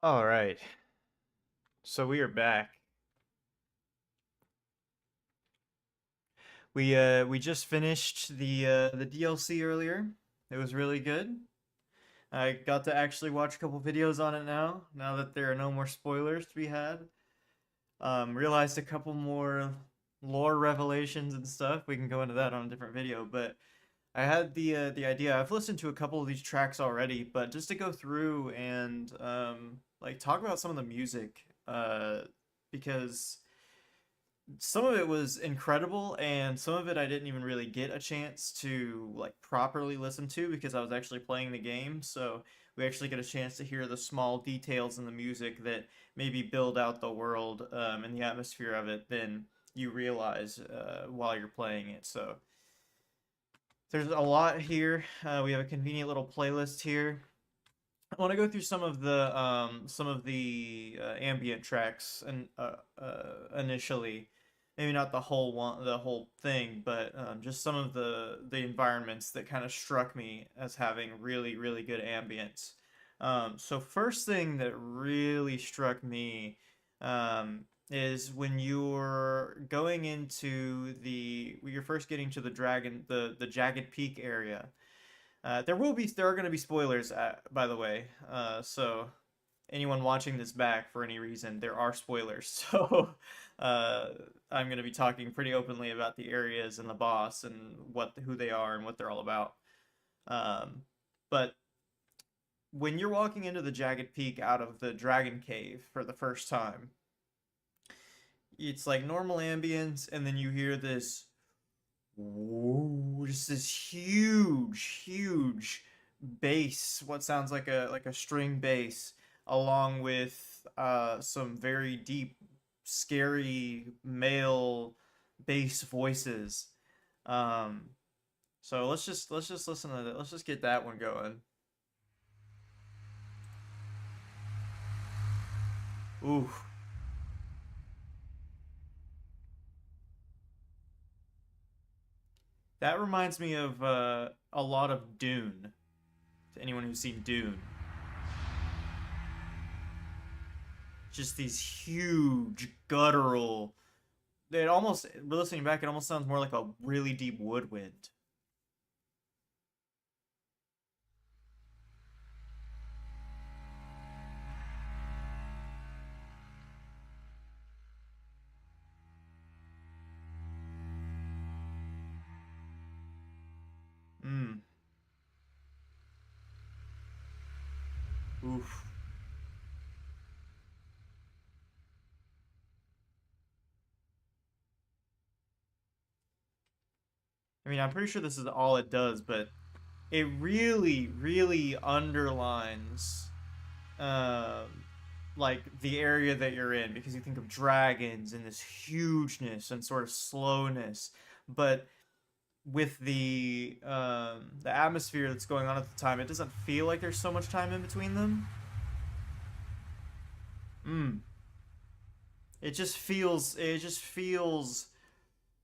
All right. So we are back. We just finished the DLC earlier. It was really good. I got to actually watch a couple videos on it now that there are no more spoilers to be had. Realized a couple more lore revelations and stuff. We can go into that on a different video, but I had the idea. I've listened to a couple of these tracks already, but just to go through and like talk about some of the music because some of it was incredible and some of it I didn't even really get a chance to like properly listen to because I was actually playing the game. So we actually get a chance to hear the small details in the music that maybe build out the world and the atmosphere of it than you realize while you're playing it. So there's a lot here. We have a convenient little playlist here. I want to go through some of the ambient tracks and initially, maybe not the whole thing, but just some of the environments that kind of struck me as having really good ambience. So first thing that really struck me is when when you're first getting to the Jagged Peak area. There are going to be spoilers, by the way. So anyone watching this back for any reason, there are spoilers. So uh, I'm going to be talking pretty openly about the areas and the boss and who they are and what they're all about. Um, but when you're walking into the Jagged Peak out of the Dragon Cave for the first time, it's like normal ambience, and then you hear this whoa, just this huge bass, what sounds like a string bass, along with some very deep, scary male bass voices. Um, so let's just listen to that. Let's just get that one going. Ooh, that reminds me of a lot of Dune. To anyone who's seen Dune, just these huge guttural. It almost, listening back, it almost sounds more like a really deep woodwind. Mm. Oof. I mean, I'm pretty sure this is all it does, but it really underlines, um, like the area that you're in because you think of dragons and this hugeness and sort of slowness, but with the atmosphere that's going on at the time, it doesn't feel like there's so much time in between them. Mm. It just feels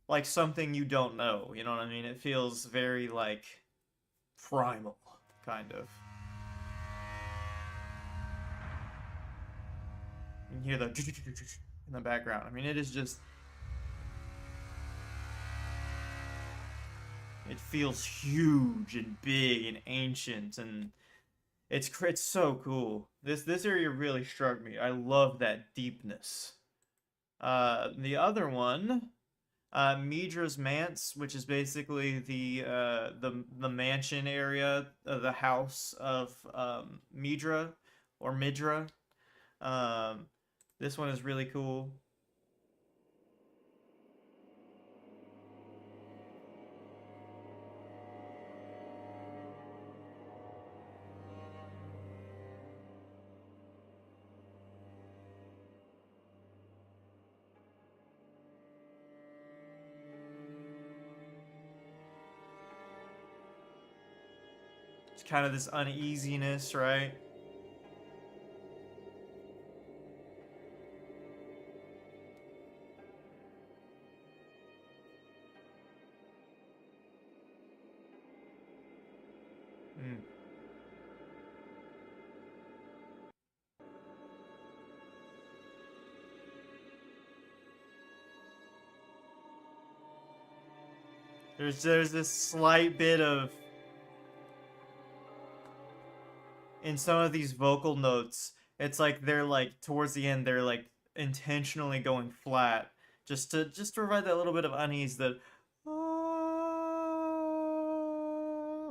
like something you don't know. You know what I mean? It feels very like primal, kind of. You can hear the in the background. I mean, it is just it feels huge and big and ancient and it's so cool. This area really struck me. I love that deepness. The other one, Midra's Manse, which is basically the mansion area, the house of Midra or Midra. Um, this one is really cool. It's kind of this uneasiness, right? Mm. There's this slight bit of, in some of these vocal notes, it's like they're like towards the end they're like intentionally going flat just to provide that little bit of unease that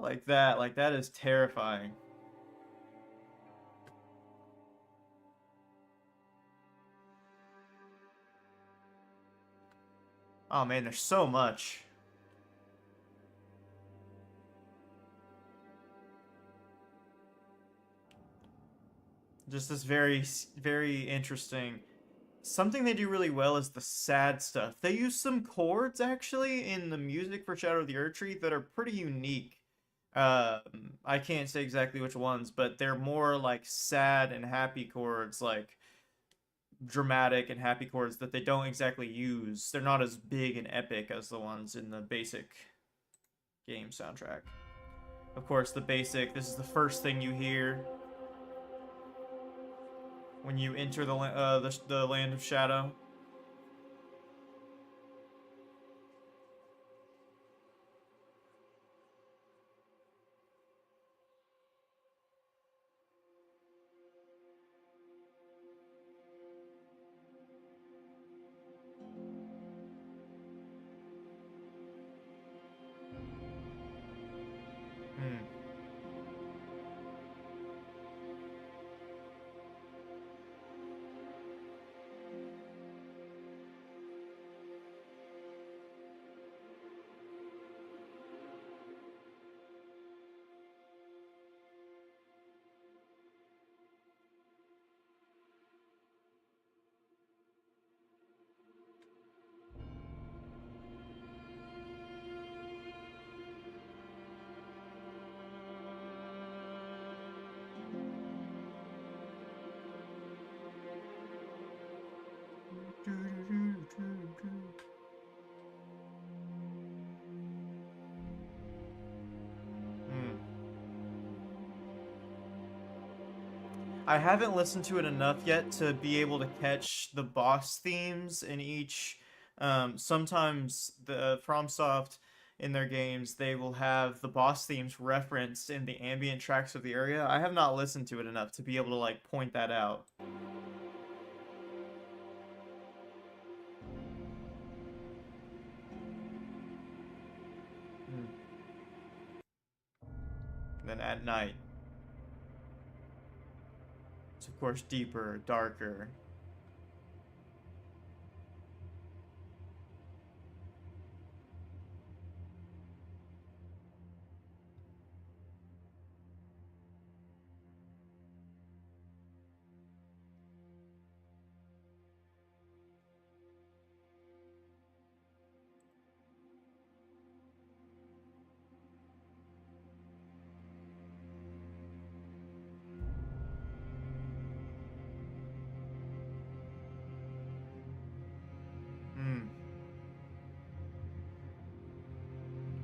like that is terrifying. Oh man, there's so much. Just this very interesting. Something they do really well is the sad stuff. They use some chords actually in the music for Shadow of the Erdtree that are pretty unique. I can't say exactly which ones, but they're more like sad and happy chords, like dramatic and happy chords that they don't exactly use. They're not as big and epic as the ones in the basic game soundtrack. Of course, the basic, this is the first thing you hear when you enter the land of shadow. Hmm. Hmm. I haven't listened to it enough yet to be able to catch the boss themes in each. Sometimes the FromSoft in their games they will have the boss themes referenced in the ambient tracks of the area. I have not listened to it enough to be able to like point that out. Hmm. Then at night, it's of course deeper, darker. Hmm.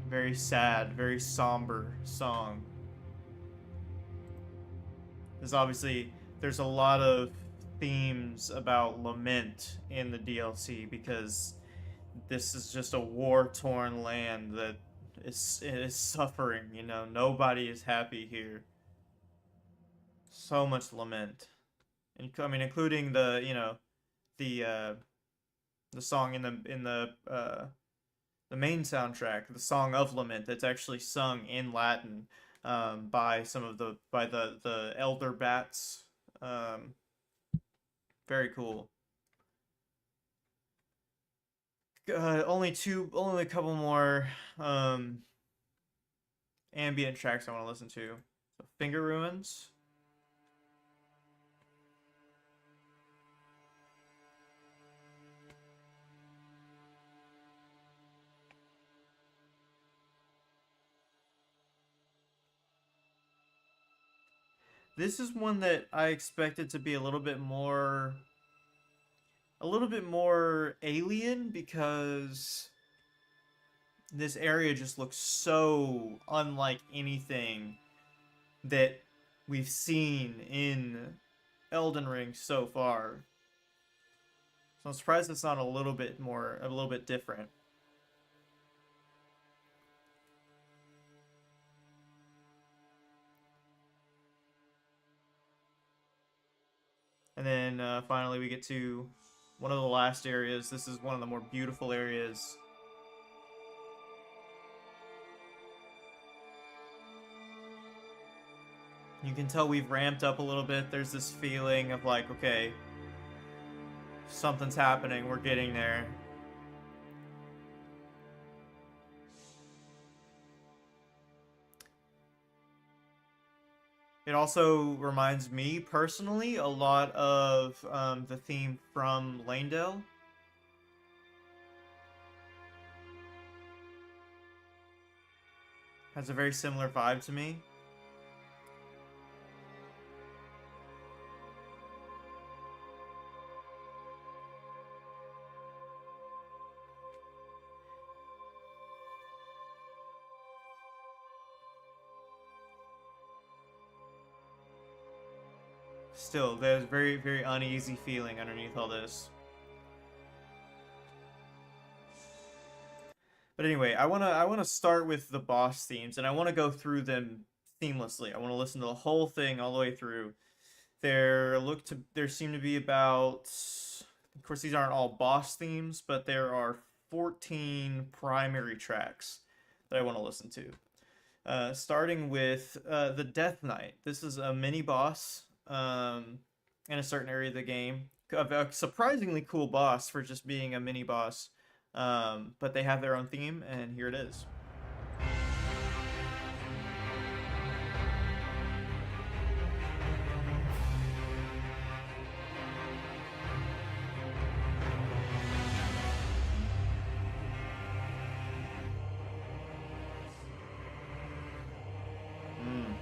Very sad, very somber song. There's a lot of themes about lament in the DLC because this is just a war-torn land that is suffering, you know. Nobody is happy here. So much lament. And I mean including the the song in the main soundtrack, the Song of Lament that's actually sung in Latin by the elder bats. Um, very cool. Only a couple more um, ambient tracks I want to listen to. So Finger Ruins. This is one that I expected to be a little bit more alien because this area just looks so unlike anything that we've seen in Elden Ring so far. So I'm surprised it's not a little bit different. And then finally we get to one of the last areas. This is one of the more beautiful areas. You can tell we've ramped up a little bit. There's this feeling of like, okay, something's happening. We're getting there. It also reminds me personally a lot of the theme from Lanedale. Has a very similar vibe to me. Still, there's very, very uneasy feeling underneath all this. But anyway, I wanna start with the boss themes, and I want to go through them seamlessly. I want to listen to the whole thing all the way through. There seem to be about, of course, these aren't all boss themes, but there are 14 primary tracks that I want to listen to. Starting with the Death Knight. This is a mini boss in a certain area of the game. A surprisingly cool boss for just being a mini boss. But they have their own theme, and here it is. Mm.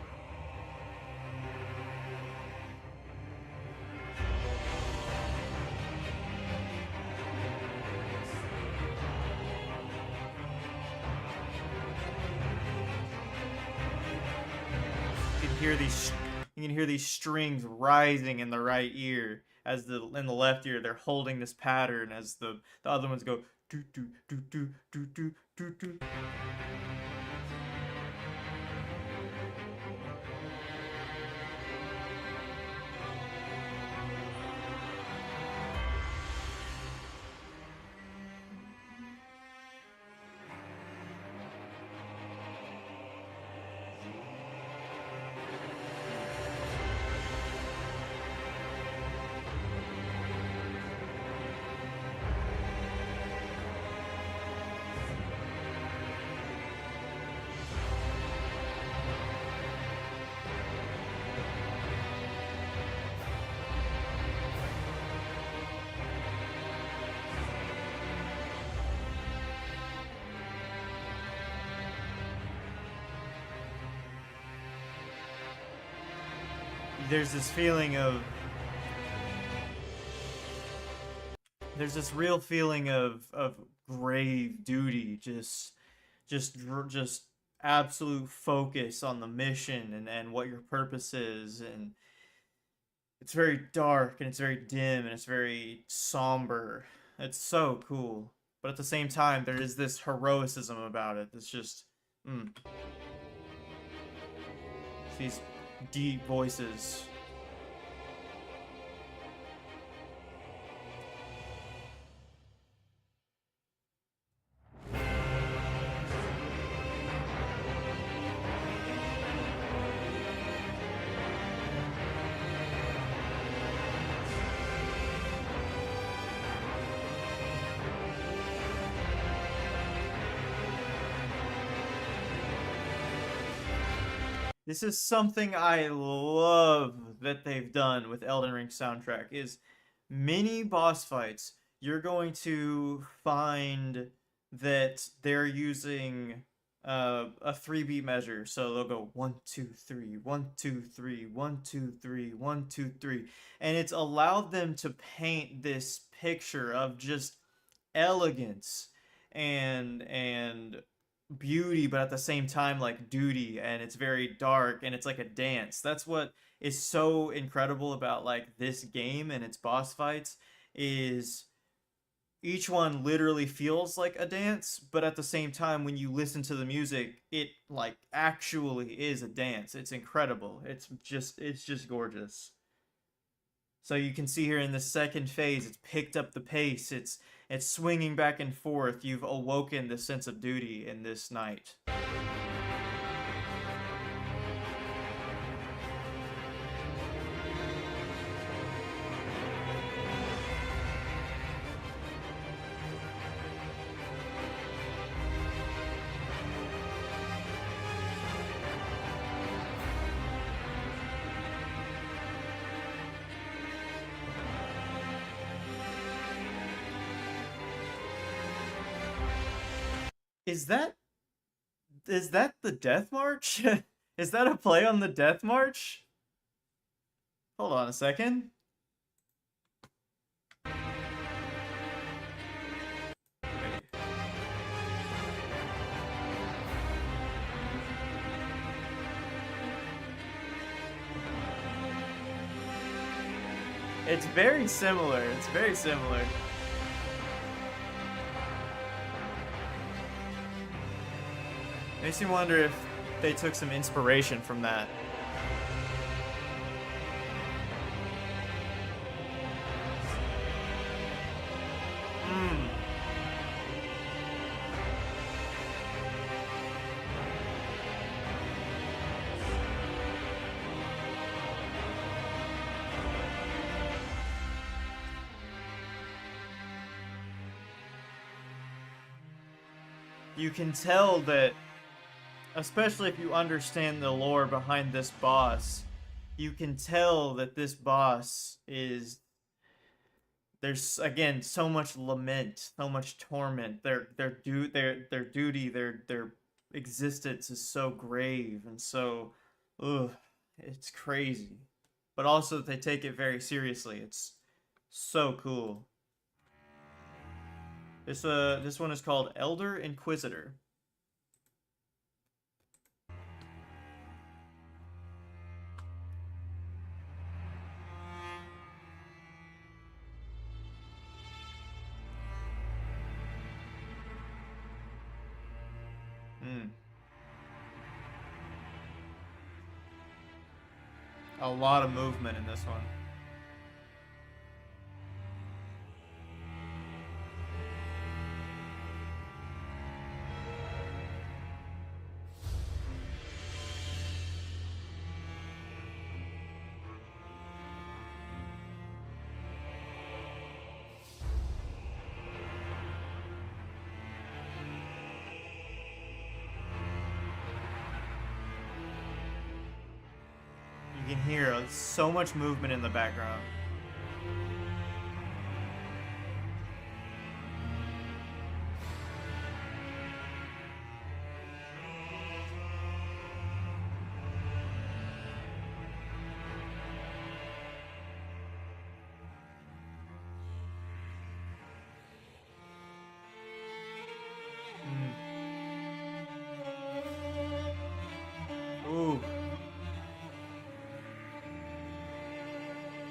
You can hear these strings rising in the right ear as in the left ear they're holding this pattern as the other ones go do do do do do do do do. There's this feeling of there's this real feeling of grave duty, just absolute focus on the mission and what your purpose is, and it's very dark and it's very dim and it's very somber. It's so cool, but at the same time there is this heroicism about it. It's just mm, these deep voices. This is something I love that they've done with Elden Ring soundtrack is mini boss fights. You're going to find that they're using a 3-beat measure. So they'll go 1, 2, 3, 1, 2, 3, 1, 2, 3, 1, 2, 3. And it's allowed them to paint this picture of just elegance and beauty, but at the same time like duty, and it's very dark and it's like a dance. That's what is so incredible about like this game and its boss fights is each one literally feels like a dance, but at the same time when you listen to the music, it like actually is a dance. It's incredible. It's just gorgeous. So you can see here in the second phase, it's picked up the pace. It's swinging back and forth. You've awoken the sense of duty in this night. Is that the Death March? Is that a play on the Death March? Hold on a second. It's very similar. It's very similar. Makes me wonder if they took some inspiration from that. You can tell that, especially if you understand the lore behind this boss, you can tell that this boss is, there's again so much lament, so much torment. Their duty, their existence is so grave and so, ugh, it's crazy. But also they take it very seriously. It's so cool. This one is called Elder Inquisitor. A lot of movement in this one. You can hear so much movement in the background. Ooh.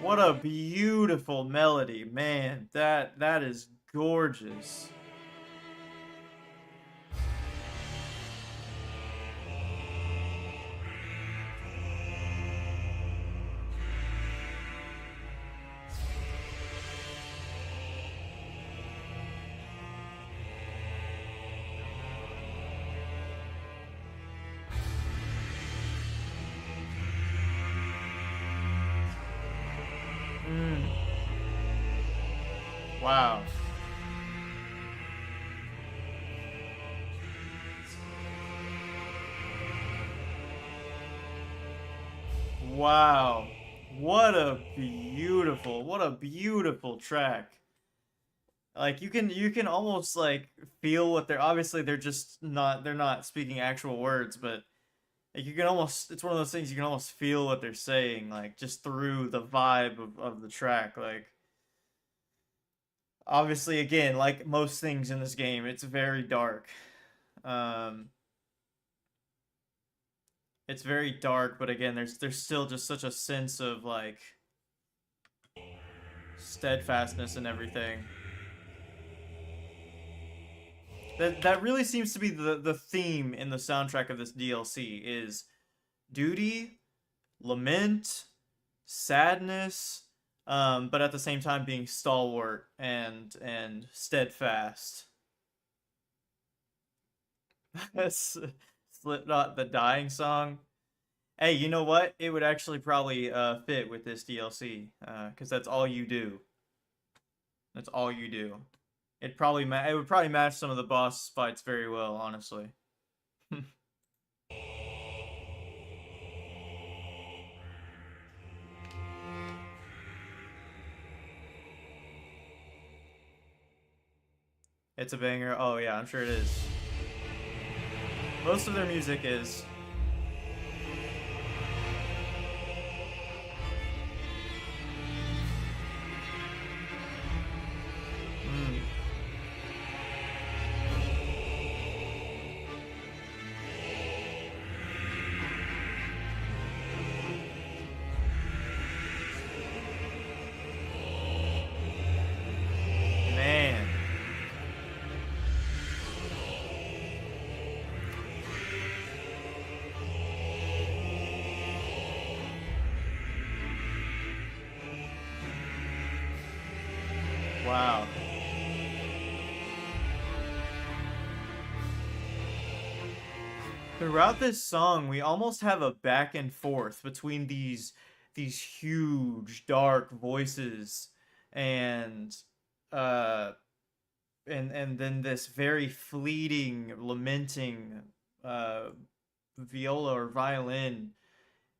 What a beautiful melody, man. That is gorgeous. Wow. Wow. What a beautiful track. Like you can almost like feel what they're, obviously they're not speaking actual words, but like you can almost, it's one of those things you can almost feel what they're saying, like just through the vibe of the track. Like obviously, again, like most things in this game, it's very dark. It's very dark, but again, there's still just such a sense of like steadfastness and everything. That really seems to be the theme in the soundtrack of this DLC is duty, lament, sadness, but at the same time being stalwart and steadfast. Slipknot, the dying song. Hey, you know what? It would actually probably fit with this DLC, because that's all you do. That's all you do. It would probably match some of the boss fights very well, honestly. It's a banger. Oh yeah, I'm sure it is. Most of their music is. Mm, man. Wow. Throughout this song, we almost have a back and forth between these huge dark voices and uh and then this very fleeting lamenting uh viola or violin.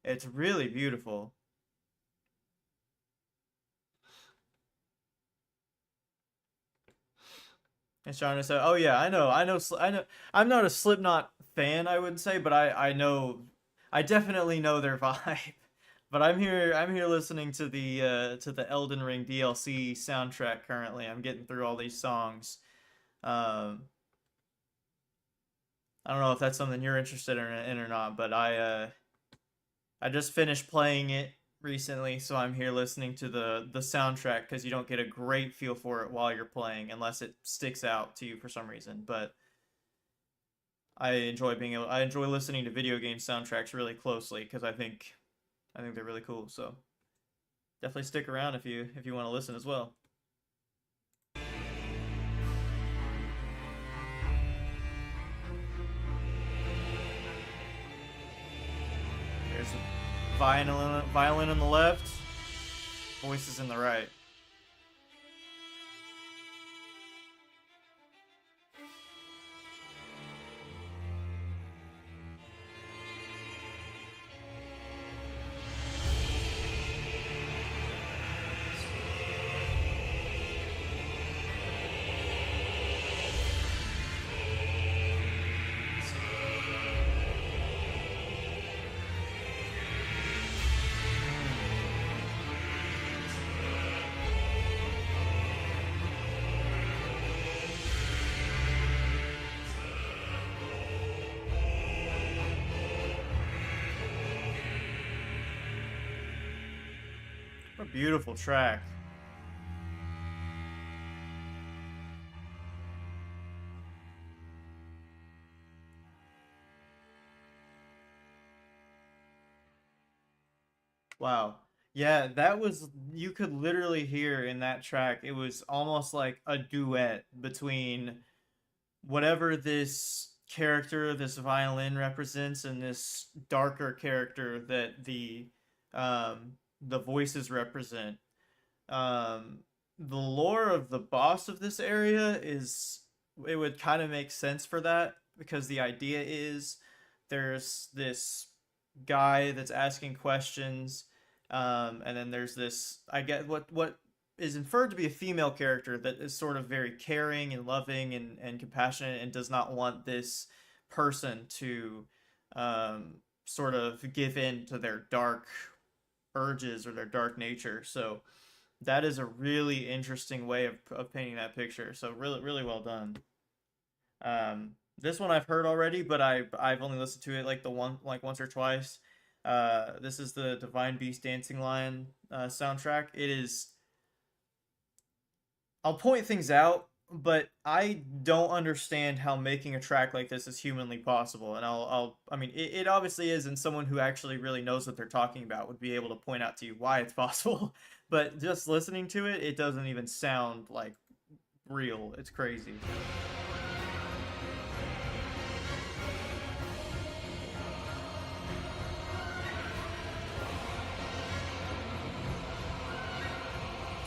It's really beautiful. It's trying to say, "Oh yeah, I know. I'm not a Slipknot fan, I would say, but I know, I definitely know their vibe." But I'm here listening to the Elden Ring DLC soundtrack currently. I'm getting through all these songs. Um, I don't know if that's something you're interested in or not, but I just finished playing it recently, so I'm here listening to the soundtrack because you don't get a great feel for it while you're playing unless it sticks out to you for some reason. But I enjoy listening to video game soundtracks really closely because I think they're really cool. So definitely stick around if you want to listen as well. There's a violin on the left, voices in the right. What a beautiful track. Wow. Yeah, that was, you could literally hear in that track, it was almost like a duet between whatever this character, this violin represents, and this darker character that the voices represent. Um, the lore of the boss of this area is, it would kind of make sense for that because the idea is there's this guy that's asking questions, and then there's this, I get what is inferred to be a female character that is sort of very caring and loving and compassionate and does not want this person to sort of give in to their dark urges or their dark nature. So that is a really interesting way of painting that picture. So really well done. This one I've heard already, but I've only listened to it like once or twice. This is the Divine Beast Dancing Lion soundtrack. It is. I'll point things out, but I don't understand how making a track like this is humanly possible. And I mean, it obviously is, and someone who actually really knows what they're talking about would be able to point out to you why it's possible. But just listening to it, it doesn't even sound like real. It's crazy.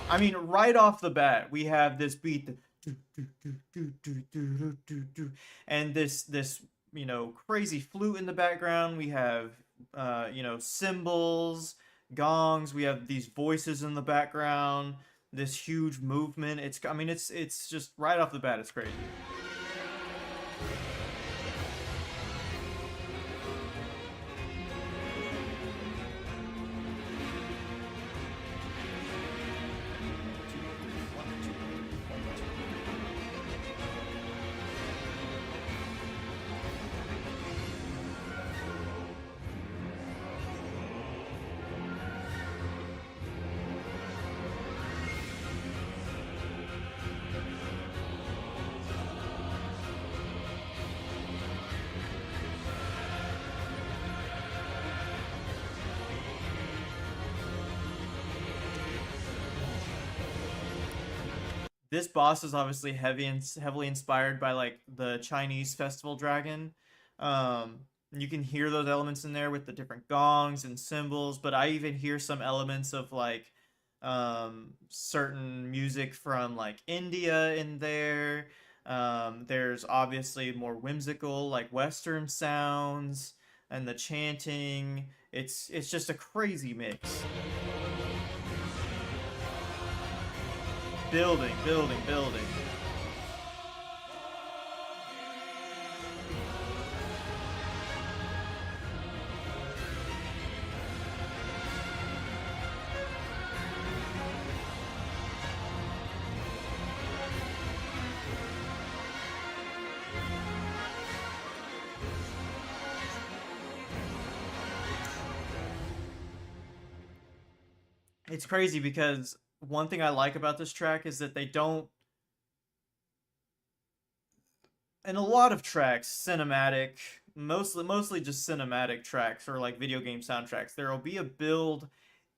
I mean, right off the bat, we have this beat, and this crazy flute in the background. We have cymbals, gongs. We have these voices in the background. This huge movement. It's just right off the bat, it's crazy. This boss is obviously heavily inspired by like the Chinese festival dragon. You can hear those elements in there with the different gongs and cymbals, but I even hear some elements of like certain music from like India in there. There's obviously more whimsical like Western sounds and the chanting. It's just a crazy mix. Building, building, building. It's crazy because one thing I like about this track is that they don't, in a lot of tracks, cinematic, mostly just cinematic tracks or like video game soundtracks, there will be a build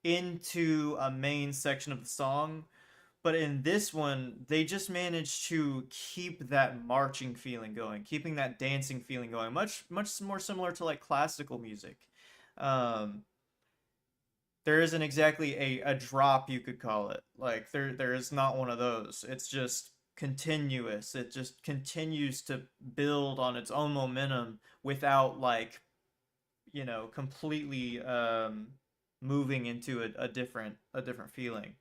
into a main section of the song. But in this one, they just managed to keep that marching feeling going, keeping that dancing feeling going, much more similar to like classical music. Um, there isn't exactly a drop, you could call it. Like there is not one of those. It's just continuous. It just continues to build on its own momentum without like completely moving into a different feeling.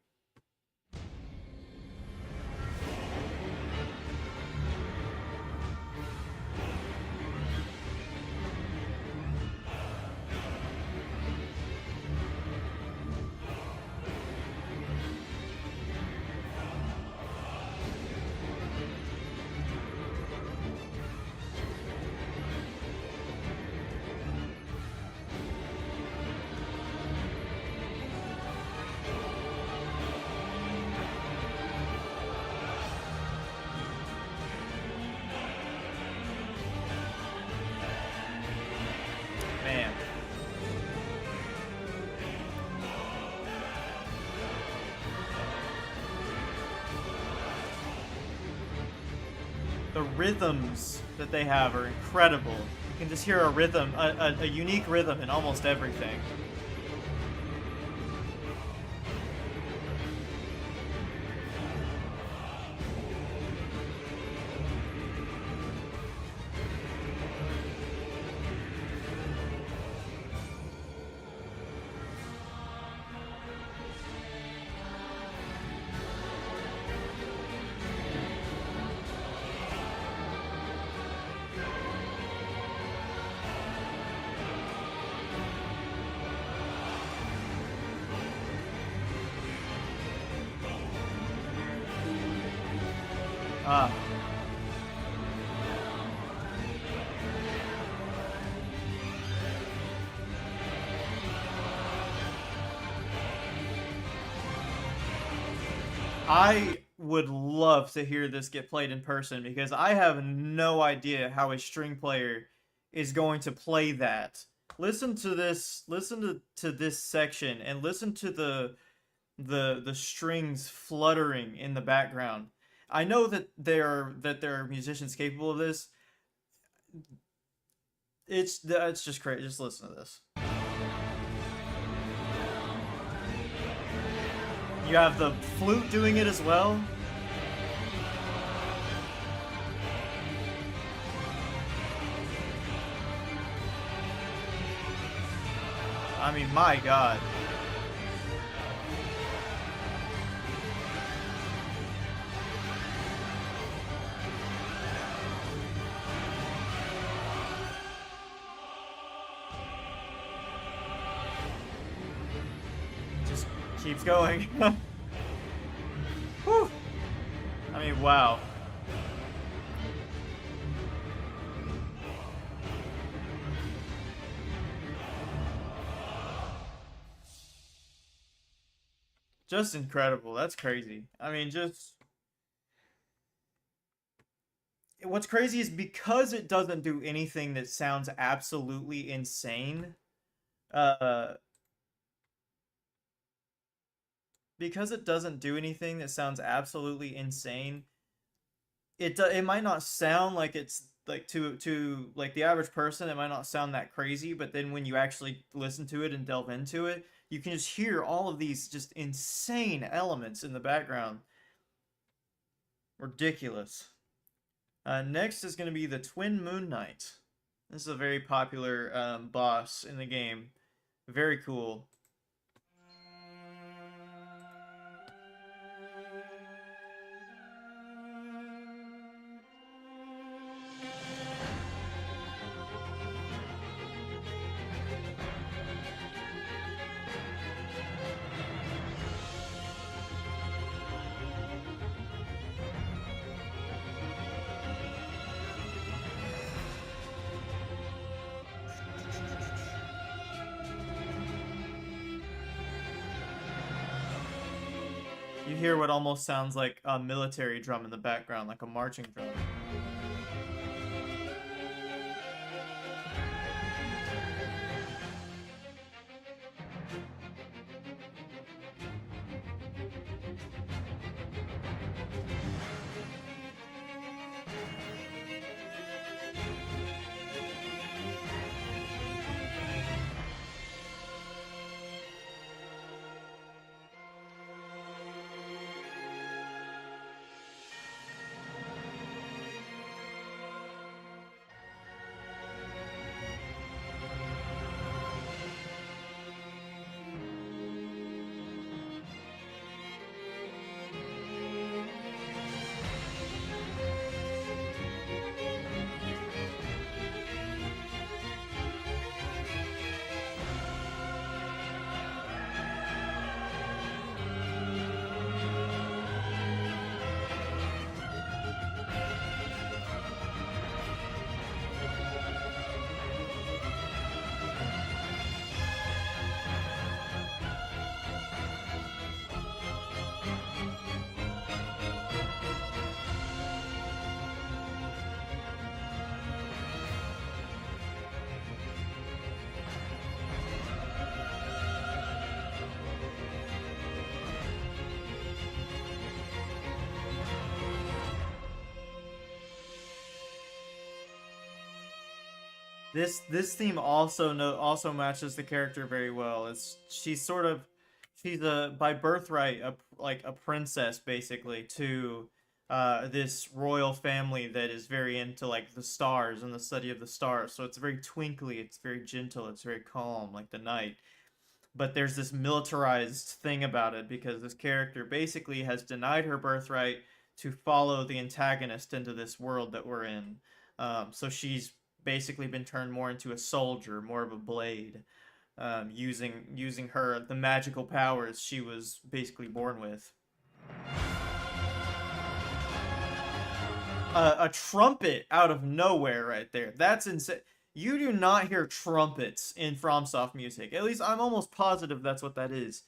Man, the rhythms that they have are incredible. You can just hear a rhythm, a unique rhythm in almost everything. Ah, I would love to hear this get played in person because I have no idea how a string player is going to play that. Listen to this section and listen to the strings fluttering in the background. I know that there are musicians capable of this. It's just crazy. Just listen to this. You have the flute doing it as well. I mean, my God. Just keeps going. Whew. I mean, wow. Just incredible. That's crazy. I mean, just what's crazy is because it doesn't do anything that sounds absolutely insane. Uh, because it doesn't do anything that sounds absolutely insane. It might not sound like it's like to like the average person. It might not sound that crazy, but then when you actually listen to it and delve into it, you can just hear all of these just insane elements in the background. Ridiculous. Next is going to be the Twin Moon Knight. This is a very popular boss in the game. Very cool. You hear what almost sounds like a military drum in the background, like a marching drum. This theme also matches the character very well. It's she's a by birthright like a princess basically to this royal family that is very into like the stars and the study of the stars. So it's very twinkly, it's very gentle, it's very calm like the night. But there's this militarized thing about it because this character basically has denied her birthright to follow the antagonist into this world that we're in. So she's basically been turned more into a soldier, more of a blade, using her the magical powers she was basically born with. A trumpet out of nowhere right there. That's insane. You do not hear trumpets in FromSoft music. At least I'm almost positive that's what that is.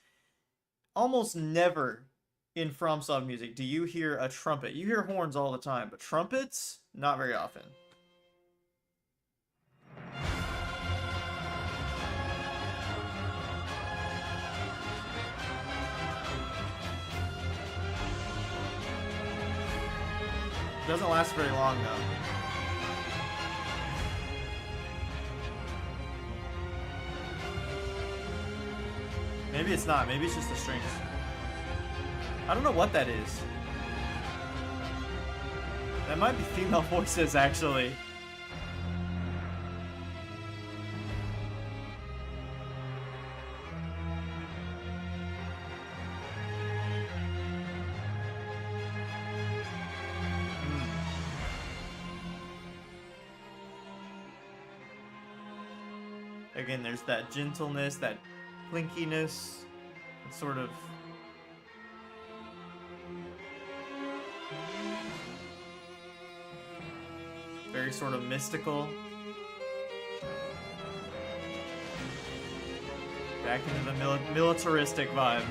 Almost never in FromSoft music do you hear a trumpet. You hear horns all the time, but trumpets, not very often. Doesn't last very long though. Maybe it's not. Maybe it's just the strings. I don't know what that is. That might be female voices, actually. Again, there's that gentleness, that plinkiness, that sort of... very sort of mystical. Back into the militaristic vibe.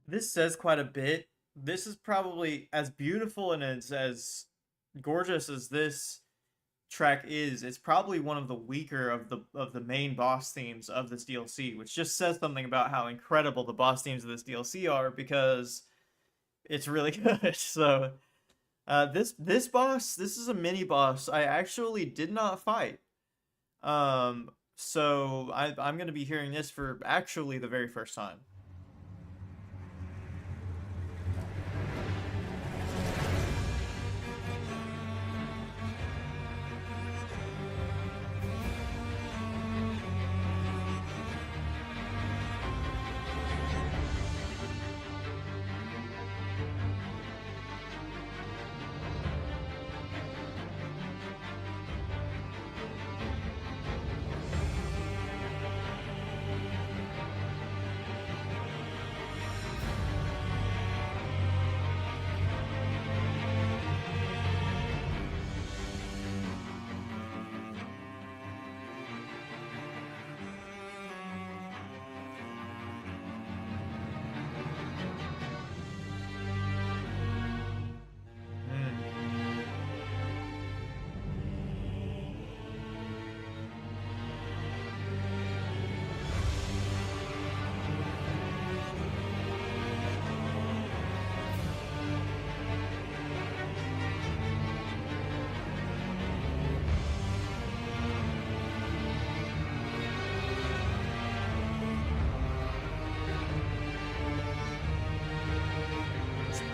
This says quite a bit. This is probably as beautiful and as gorgeous as this track is. It's probably one of the weaker of the main boss themes of this DLC, which just says something about how incredible the boss themes of this DLC are, because it's really good. So this boss, this is a mini boss I actually did not fight. So I'm going to be hearing this for actually the very first time.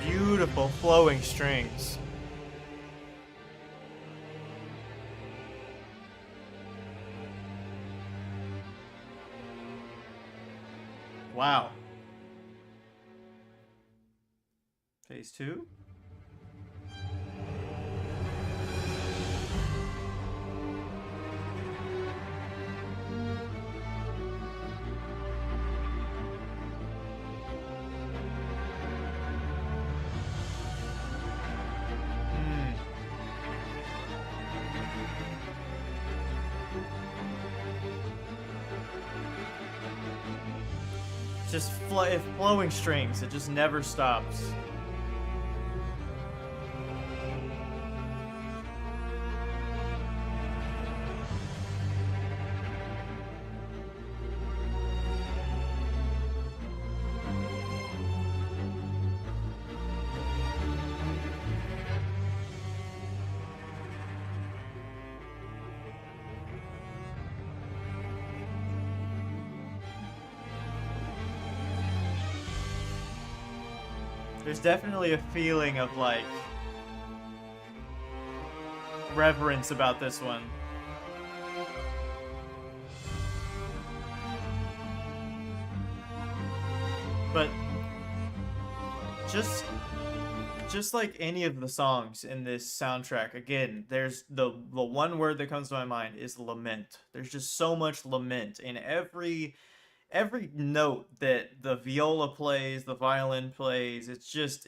Beautiful flowing strings. Wow. Phase 2? Just flowing strings. It just never stops. There's definitely a feeling of, like, reverence about this one. But just just like any of the songs in this soundtrack, again, there's the one word that comes to my mind is lament. There's just so much lament in every note that the viola plays, the violin plays. It's just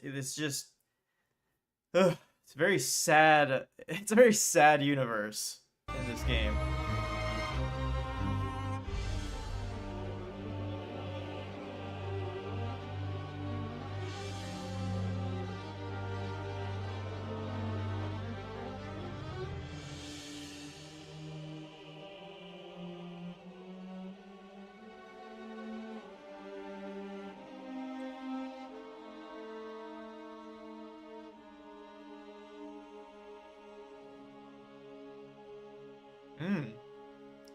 ugh, it's very sad. It's a very sad universe in this game. Hmm.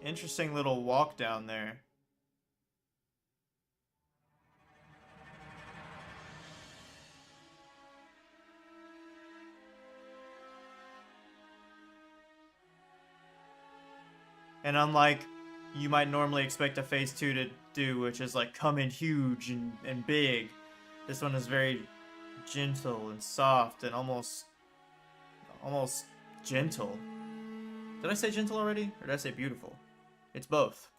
Interesting little walk down there. And unlike you might normally expect a phase 2 to do, which is like come in huge and big, this one is very gentle and soft and almost gentle. Did I say gentle already? Or did I say beautiful? It's both.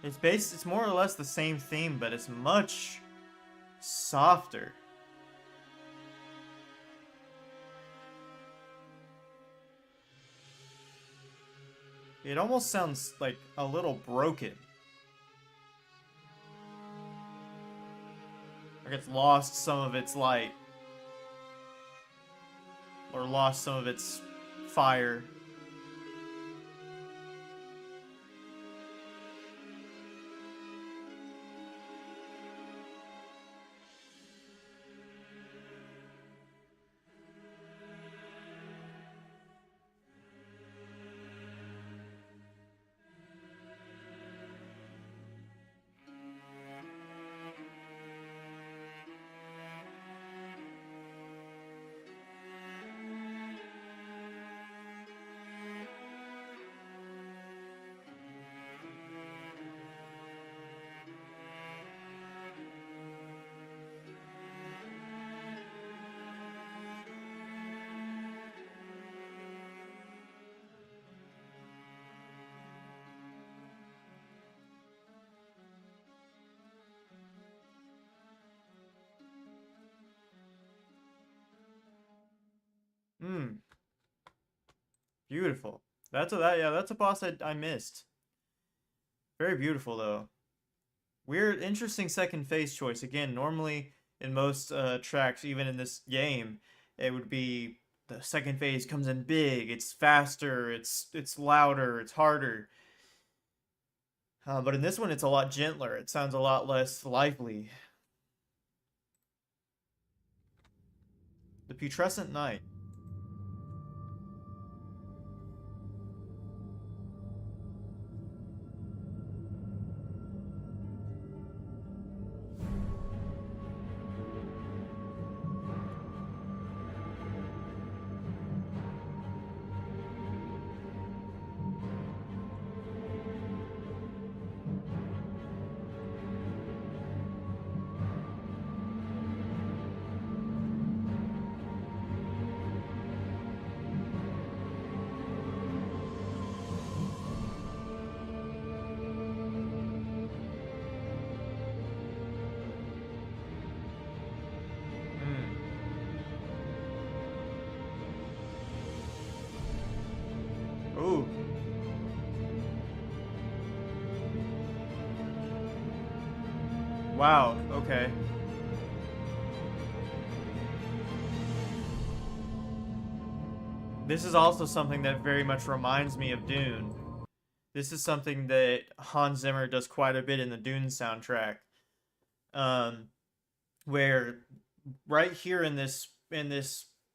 It's more or less the same theme, but it's much softer. It almost sounds like a little broken. Like it's lost some of its light. Or lost some of its fire. Hmm. Beautiful. That's a boss I missed. Very beautiful though. Weird, interesting second phase choice. Again, normally in most tracks, even in this game, it would be the second phase comes in big. It's faster. It's louder. It's harder. But in this one, it's a lot gentler. It sounds a lot less lively. The Putrescent Night. Hmm. Ooh. Wow. Okay. This is also something that very much reminds me of Dune. This is something that Hans Zimmer does quite a bit in the Dune soundtrack. Um, where right here in this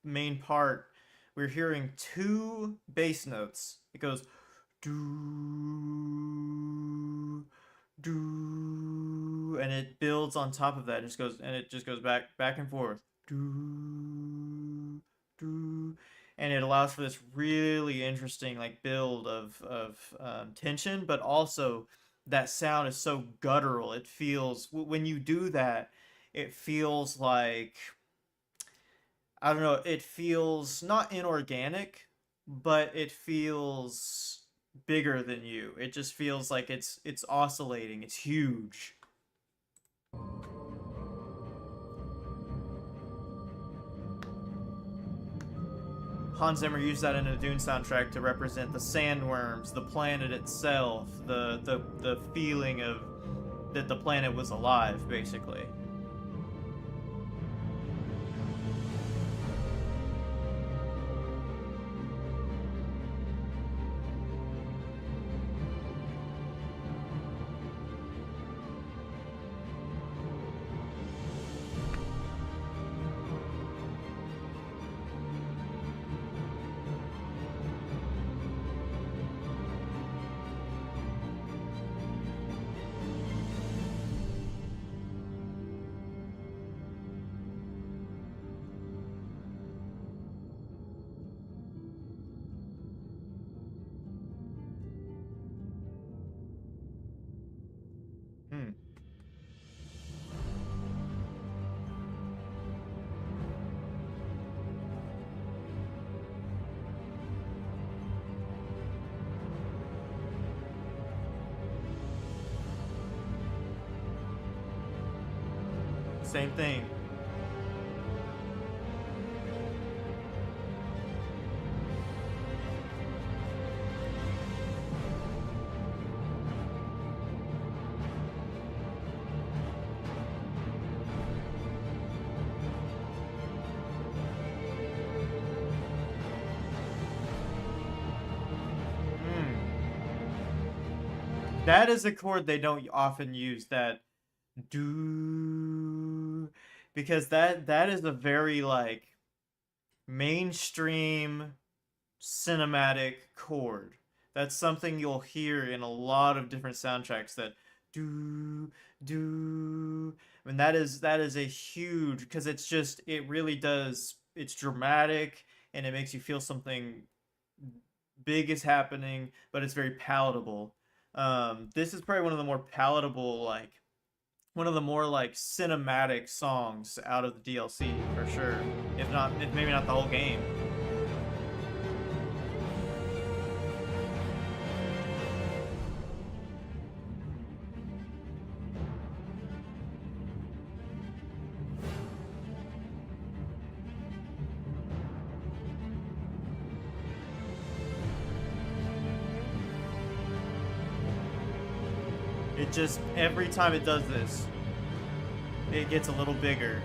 main part, we're hearing two bass notes. It goes do do, and it builds on top of that. It just goes back and forth. Do doo, and it allows for this really interesting like build of tension, but also that sound is so guttural. It feels when you do that, it feels like I don't know, it feels not inorganic, but it feels bigger than you. It just feels like it's oscillating. It's huge. Hans Zimmer used that in a Dune soundtrack to represent the sandworms, the planet itself, the feeling of that the planet was alive, basically. Hmm. Same thing. Hmm. That is a chord they don't often use. That do because that is a very like mainstream cinematic chord. That's something you'll hear in a lot of different soundtracks. That do do. I mean that is a huge because it's just it really does. It's dramatic and it makes you feel something big is happening, but it's very palatable. This is probably one of the more palatable like one of the more like cinematic songs out of the DLC for sure. If maybe not the whole game. It just every time it does this, it gets a little bigger.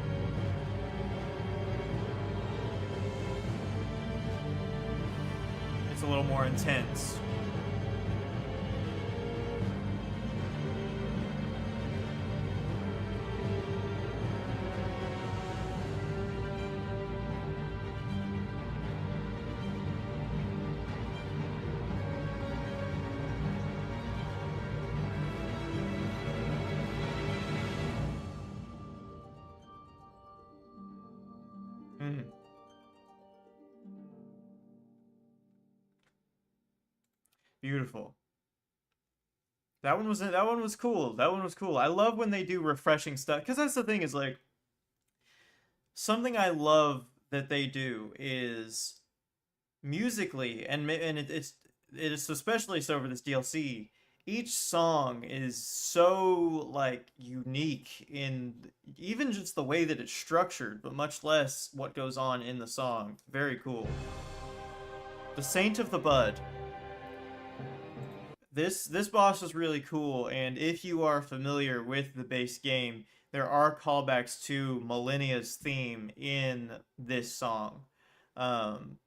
It's a little more intense. Mm, beautiful. That one was cool. That one was cool. I love when they do refreshing stuff because that's the thing is like something I love that they do is musically and it is especially so for this DLC. Each song is so like unique in even just the way that it's structured, but much less what goes on in the song. Very cool. The Saint of the Bud. This boss is really cool, and if you are familiar with the base game, there are callbacks to Millennia's theme in this song. Um,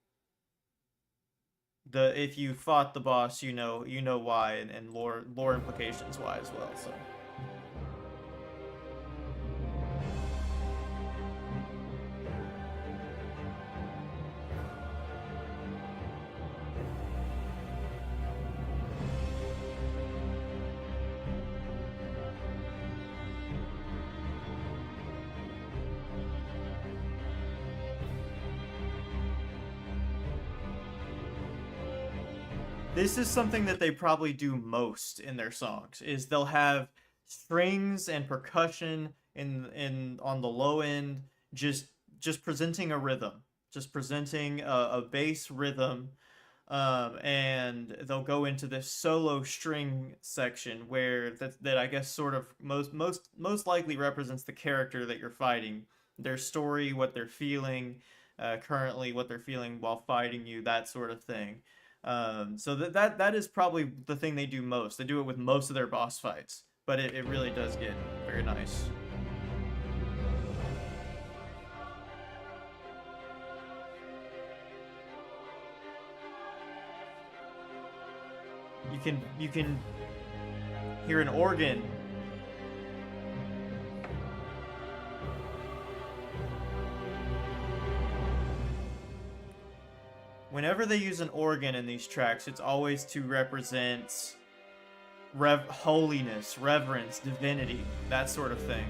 the if you fought the boss, you know why, and lore implications why as well. So this is something that they probably do most in their songs, is they'll have strings and percussion in on the low end, just just presenting a rhythm, just presenting a bass rhythm, and they'll go into this solo string section where that I guess sort of most likely represents the character that you're fighting, their story, what they're feeling, currently, what they're feeling while fighting you, that sort of thing. So that is probably the thing they do most. They do it with most of their boss fights, but it really does get very nice. You can hear an organ. Whenever they use an organ in these tracks, it's always to represent holiness, reverence, divinity, that sort of thing.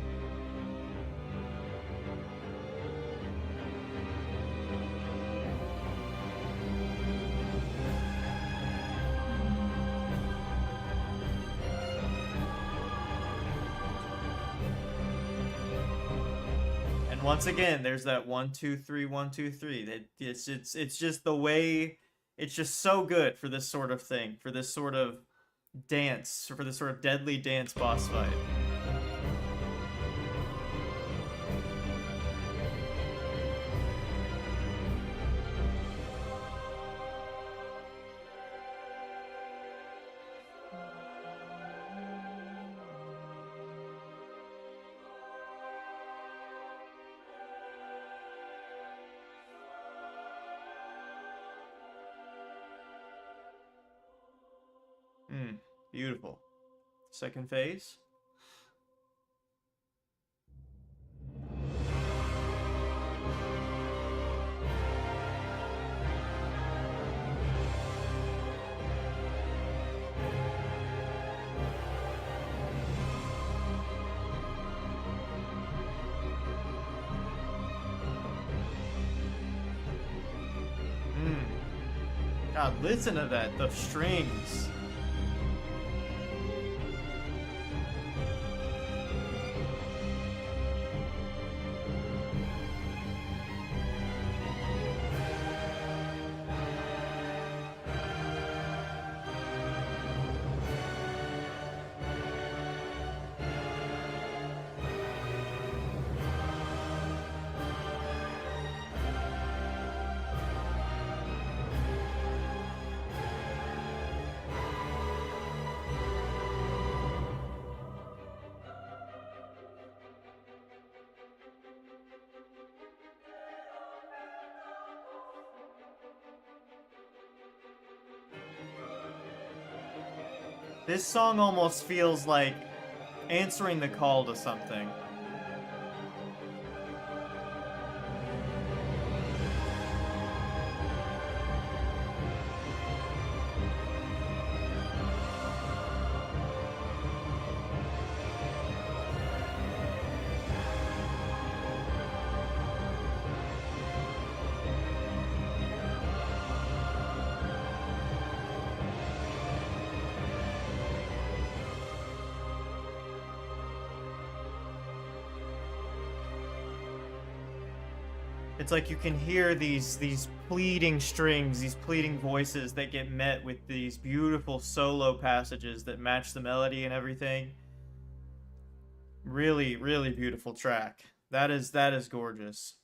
And once again, there's that 1 2 3 1 2 3. It's just the way, it's just so good for this sort of thing, for this sort of dance, for this sort of deadly dance boss fight. Beautiful. Second phase. God, listen to that, the strings. This song almost feels like answering the call to something. It's like you can hear these pleading strings, these pleading voices that get met with these beautiful solo passages that match the melody and everything. Really, really beautiful track. That is gorgeous.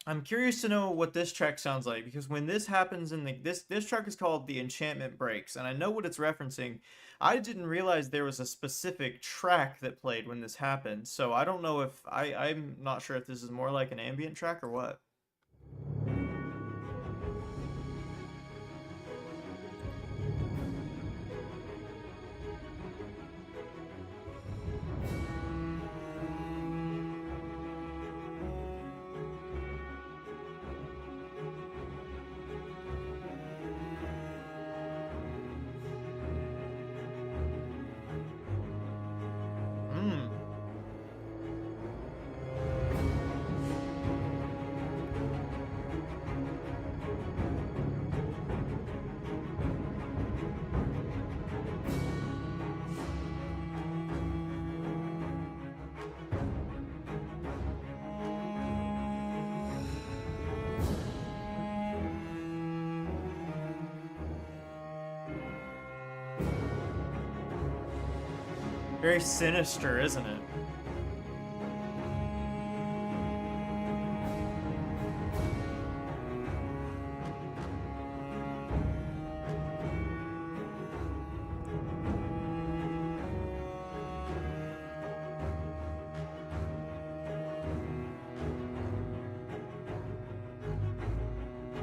I'm curious to know what this track sounds like, because when this happens in this track is called The Enchantment Breaks, and I know what it's referencing. I didn't realize there was a specific track that played when this happened, so I don't know if I'm not sure if this is more like an ambient track or what. Very sinister, isn't it?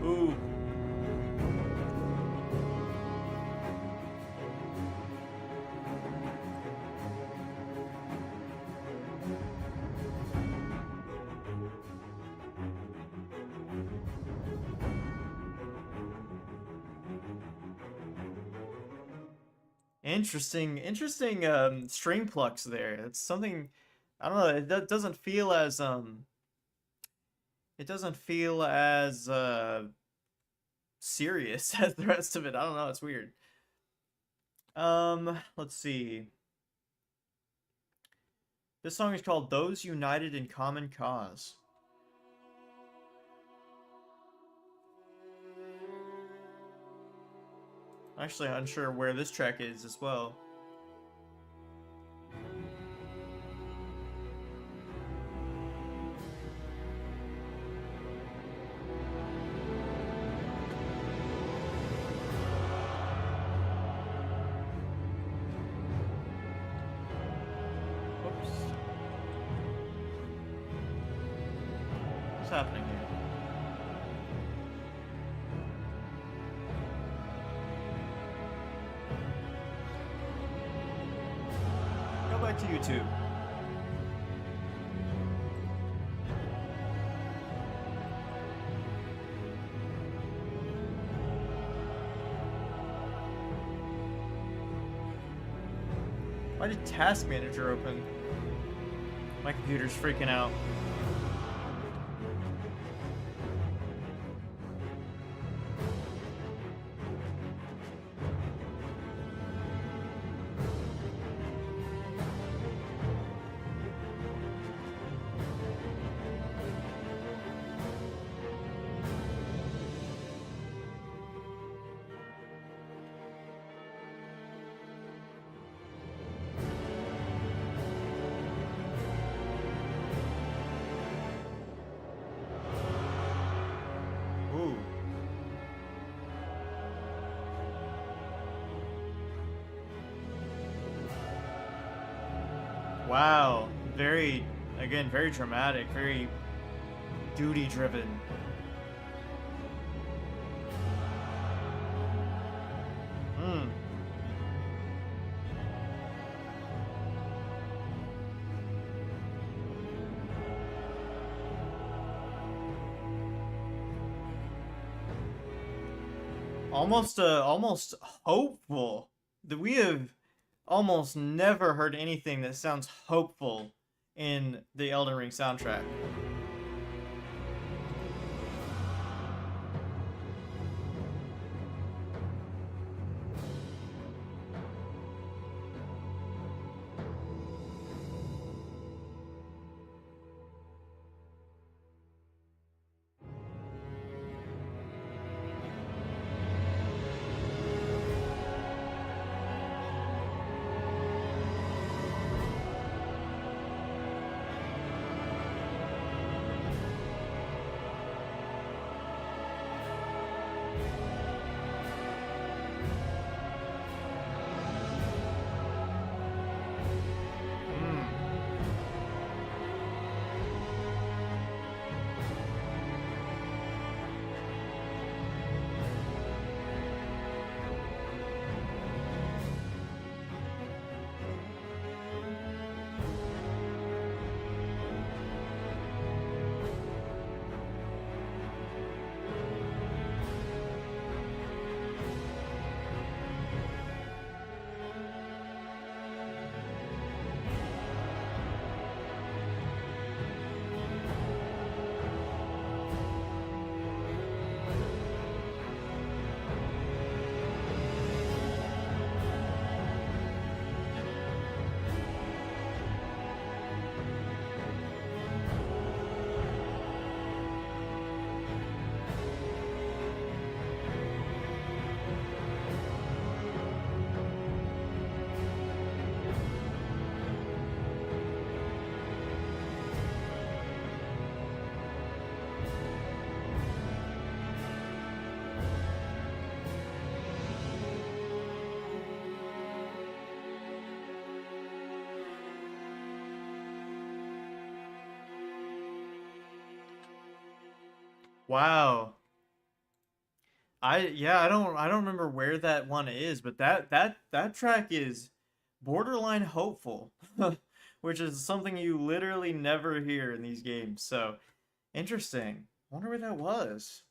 Ooh. Interesting string plucks there. It's something I don't know, doesn't feel as it doesn't feel as serious as the rest of it. I don't know, it's weird. Let's see. This song is called Those United in Common Cause. Actually, I'm unsure where this track is as well. Whoops. What's happening here? Go back to YouTube. Why did Task Manager open? My computer's freaking out. Ooh. Wow. Very, again, very dramatic, very duty driven. Hmm. Almost hopeful. That we have almost never heard anything that sounds hopeful in the Elden Ring soundtrack. Wow. I don't remember where that one is, but that track is borderline hopeful, which is something you literally never hear in these games. So, interesting. Wonder where that was.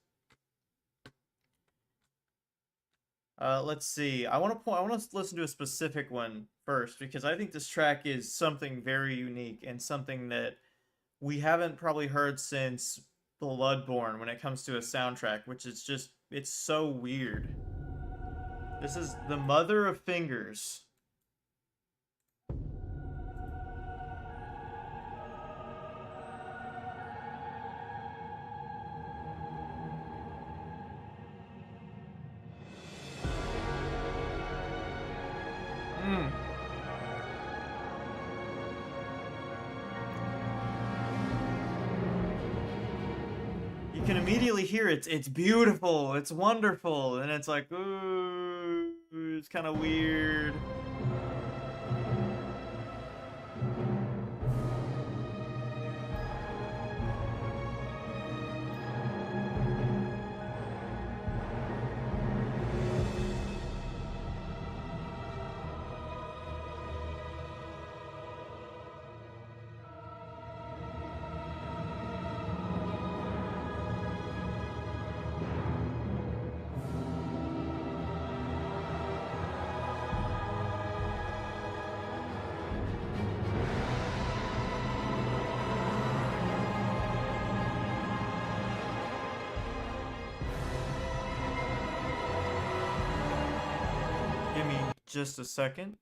Let's see. I want to listen to a specific one first because I think this track is something very unique and something that we haven't probably heard since Bloodborne when it comes to a soundtrack, which is just it's so weird. This is The Mother of Fingers. Mm. You can immediately hear it's beautiful, it's wonderful, and it's like, ooh, it's kind of weird. Give me just a second.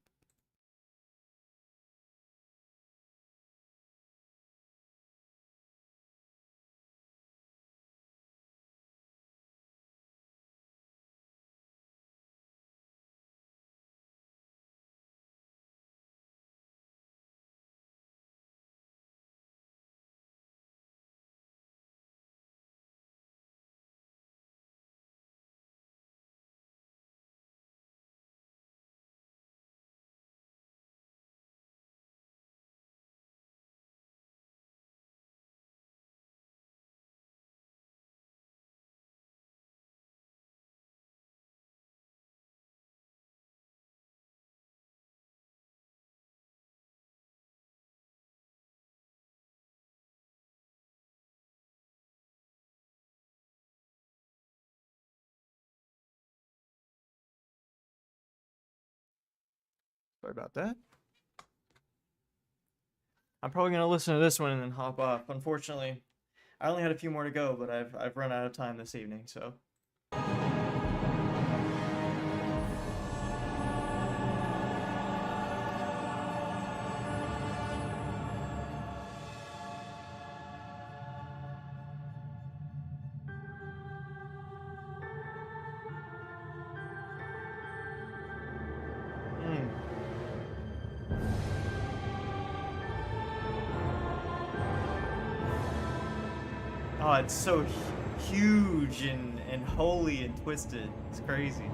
Sorry about that. I'm probably gonna listen to this one and then hop off. Unfortunately, I only had a few more to go, but I've run out of time this evening, so. Mm. Oh, it's so huge and holy and twisted. It's crazy.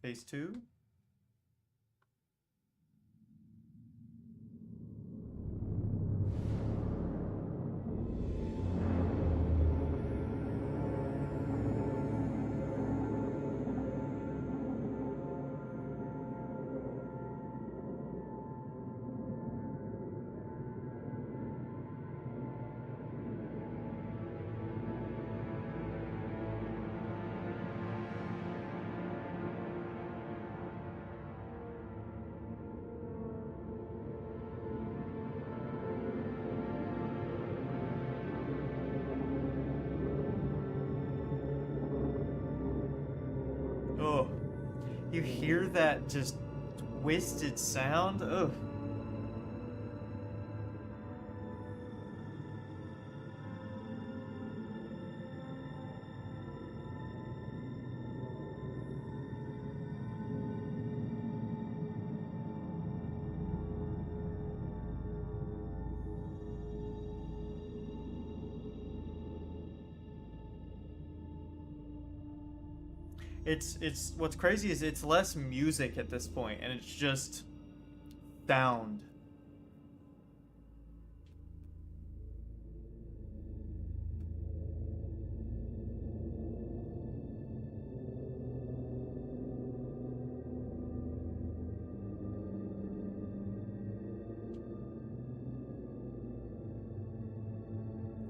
Phase two. Oh, you hear that just twisted sound? Ugh. It's what's crazy is it's less music at this point, and it's just sound.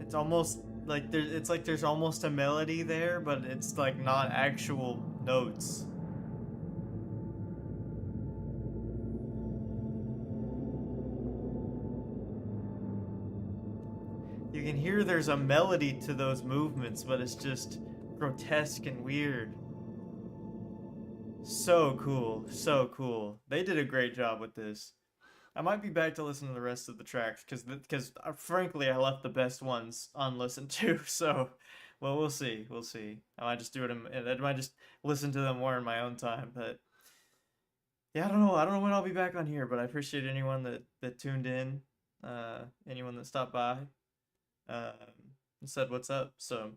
It's almost like there's almost a melody there, but it's like not actual notes. You can hear there's a melody to those movements, but it's just grotesque and weird. So cool, so cool. They did a great job with this. I might be back to listen to the rest of the tracks because frankly I left the best ones unlistened to. So, well, we'll see, we'll see. I might just do it. I might just listen to them more in my own time. But yeah, I don't know when I'll be back on here. But I appreciate anyone that tuned in, anyone that stopped by, and said what's up. So